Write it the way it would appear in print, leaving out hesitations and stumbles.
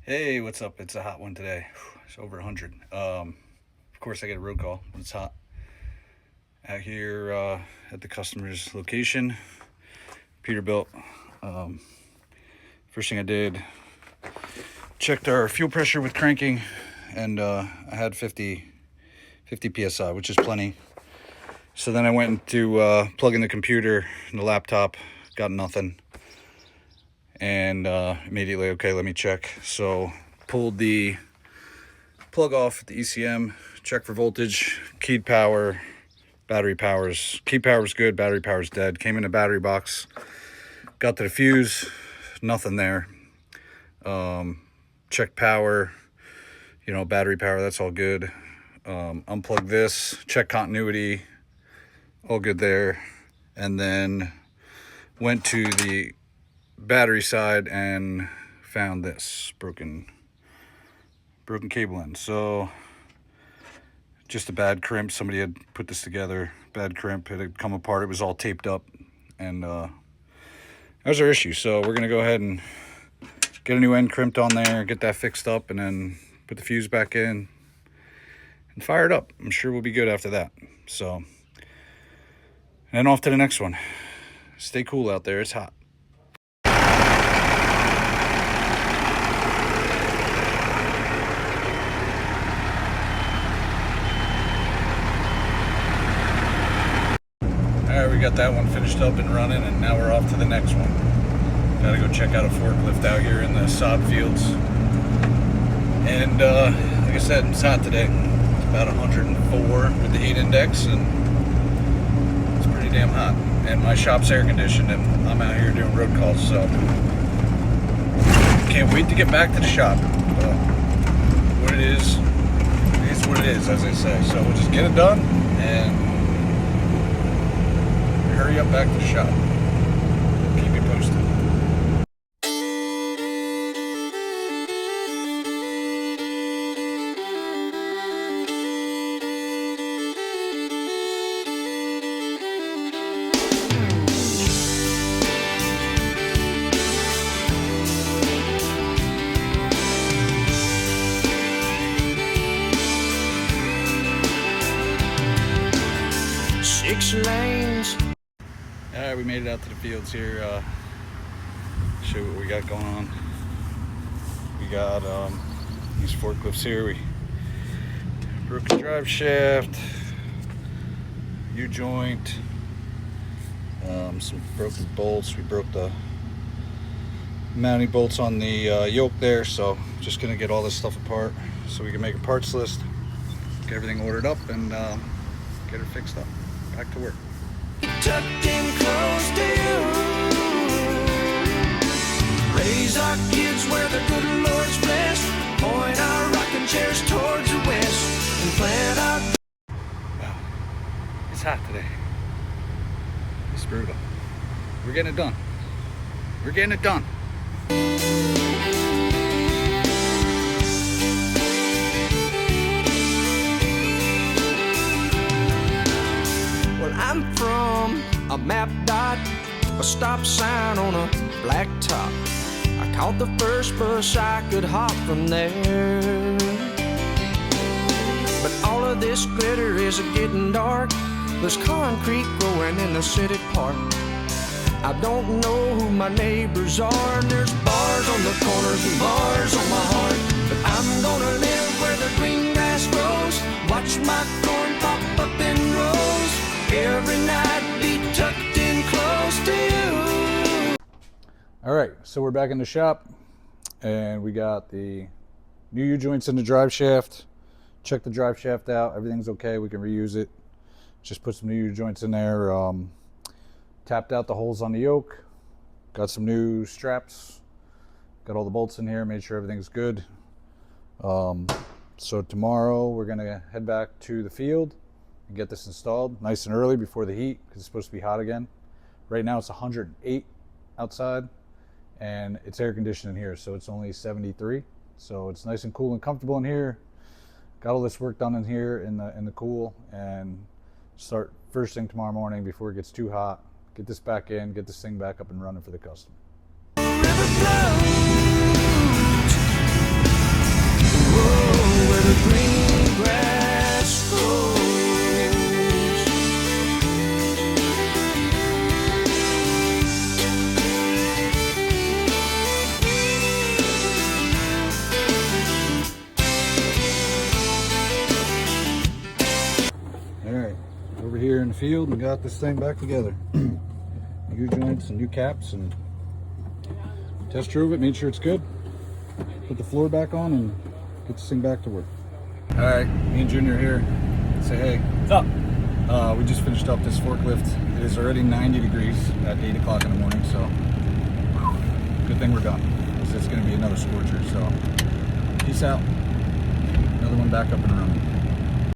Hey, what's up? It's a hot one today. It's over 100. Of course, I get a road call when it's hot. Out here at the customer's location, Peterbilt. First thing I did, checked our fuel pressure with cranking, and I had 50 psi, which is plenty. So then I went to plug in the computer and the laptop, got nothing. And immediately, okay, let me check. So pulled the plug off at the ECM, checked for voltage, keyed power, battery powers. Key power was good, battery power's dead. Came in a battery box, got to the fuse, nothing there. Checked power, battery power, that's all good. Unplugged this, check continuity, all good there. And then went to the battery side and found this broken cable end. So just a bad crimp. Somebody had put this together, bad crimp. It had come apart. It was all taped up, and that was our issue. So we're gonna go ahead and get a new end crimped on there, get that fixed up, and then put the fuse back in and fire it up. I'm sure we'll be good after that. So, and then off to the next one. Stay cool out there, it's hot. Alright, we got that one finished up and running, and now we're off to the next one. Gotta go check out a forklift out here in the sod fields. And like I said, it's hot today. It's about 104 with the heat index, and it's pretty damn hot. And my shop's air conditioned, and I'm out here doing road calls, so can't wait to get back to the shop. What it is what it is, as they say. So we'll just get it done and hurry up back to the shop. Keep me posted. Six lanes. Alright, we made it out to the fields here. Show you what we got going on. We got these forklifts here. We broke a drive shaft, U-joint, some broken bolts. We broke the mounting bolts on the yoke there, so just gonna get all this stuff apart so we can make a parts list, get everything ordered up, and get her fixed up. Back to work. Tucked in close to you. Raise our kids where the good Lord's blessed. Point our rocking chairs towards the west and plant our. Wow, it's hot today. It's brutal. We're getting it done. We're getting it done. I'm from a map dot, a stop sign on a black top. I caught the first bus I could hop from there. But all of this glitter is getting dark. There's concrete growing in the city park. I don't know who my neighbors are, and there's bars on the corners and bars on my heart. But I'm gonna live where the green grass grows, watch my corn pop up in rows. Every night be tucked in close to you. All right, so we're back in the shop, and we got the new U-joints in the drive shaft. Check the drive shaft out. Everything's okay. We can reuse it. Just put some new U-joints in there. Tapped out the holes on the yoke. Got some new straps. Got all the bolts in here. Made sure everything's good. So tomorrow we're gonna head back to the field and get this installed nice and early before the heat, because it's supposed to be hot again. Right now it's 108 outside, and it's air conditioned in here, so it's only 73. So it's nice and cool and comfortable in here. Got all this work done in here in the cool, and start first thing tomorrow morning before it gets too hot. Get this back in, get this thing back up and running for the customer. River flows peeled and got this thing back together. New joints and new caps, and test drove it, made sure it's good. Put the floor back on and get this thing back to work. All right, me and Junior here. Say hey. What's up? We just finished up this forklift. It is already 90 degrees at 8 o'clock in the morning, so good thing we're done. It's going to be another scorcher, so peace out. Another one back up and running.